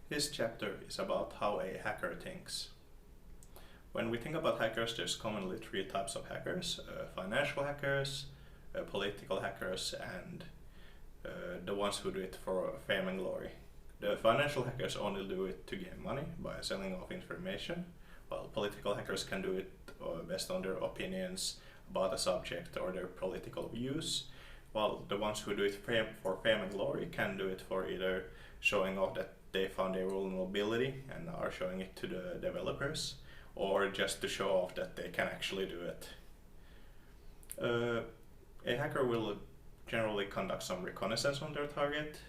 This chapter is about how a hacker thinks. When we think about hackers, there's commonly three types of hackers: financial hackers, political hackers, and the ones who do it for fame and glory. The financial hackers only do it to gain money by selling off information, while political hackers can do it based on their opinions about a subject or their political views, while the ones who do it for fame and glory can do it for either showing off that they found a vulnerability and are showing it to the developers, or just to show off that they can actually do it. A hacker will generally conduct some reconnaissance on their target,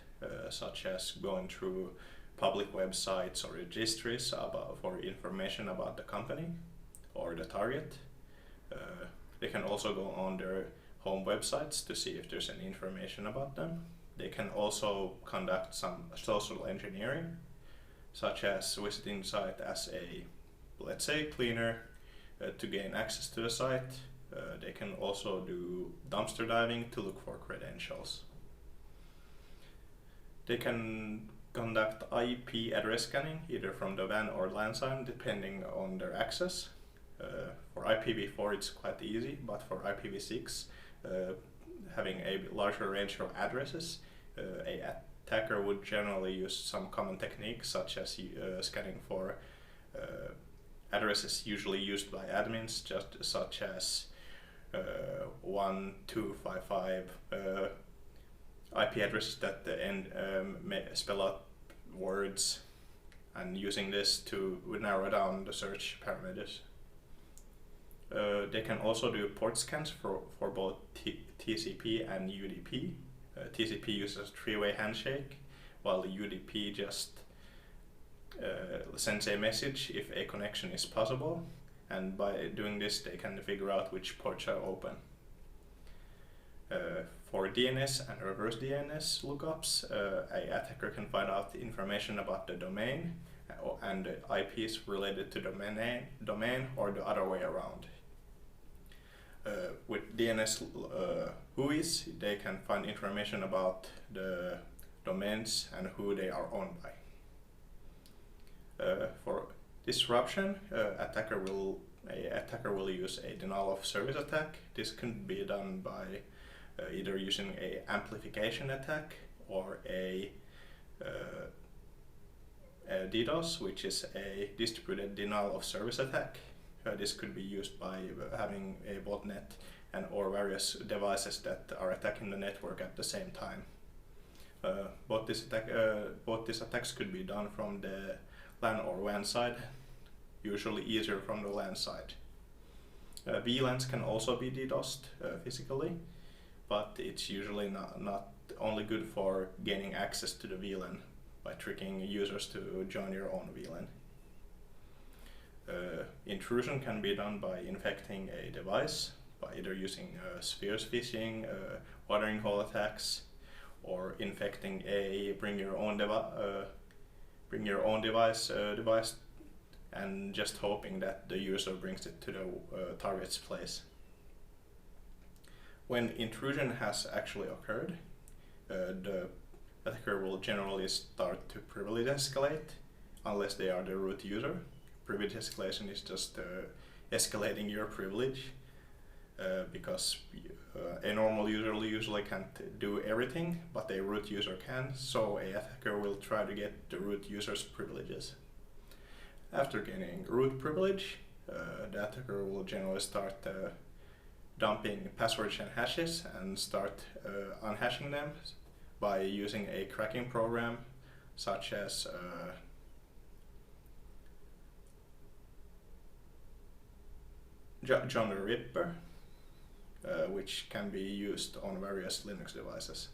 such as going through public websites or registries for information about the company or the target. They can also go on their home websites to see if there's any information about them. They can also conduct some social engineering, such as visiting the site as a, let's say, cleaner to gain access to the site. They can also do dumpster diving to look for credentials. They can conduct IP address scanning, either from the WAN or LAN side, depending on their access. For IPv4 it's quite easy, but for IPv6, having a larger range of addresses, a attacker would generally use some common techniques, such as scanning for addresses usually used by admins, just such as 1255 IP addresses that spell out words, and using this to narrow down the search parameters. They can also do port scans for both TCP and UDP. TCP uses three-way handshake, while the UDP just sends a message if a connection is possible, and by doing this they can figure out which ports are open. For DNS and reverse DNS lookups, a attacker can find out information about the domain and the IPs related to the domain or the other way around. With DNS whois, they can find information about the domains and who they are owned by. For disruption, attacker will use a denial of service attack. This can be done by either using a amplification attack or a DDoS, which is a distributed denial of service attack. This could be used by having a botnet or various devices that are attacking the network at the same time. Both these attacks could be done from the LAN or WAN side, usually easier from the LAN side. VLANs can also be DDoSed physically, but it's usually not only good for gaining access to the VLAN by tricking users to join your own VLAN. Intrusion can be done by infecting a device, by either using spears phishing, watering hole attacks, or infecting a bring your own device and just hoping that the user brings it to the target's place. When intrusion has actually occurred, the attacker will generally start to privilege escalate, unless they are the root user. Privilege escalation is just escalating your privilege, because a normal user usually can't do everything, but a root user can, so a attacker will try to get the root user's privileges. After gaining root privilege, the attacker will generally start dumping passwords and hashes and start unhashing them by using a cracking program such as John the Ripper, which can be used on various Linux devices.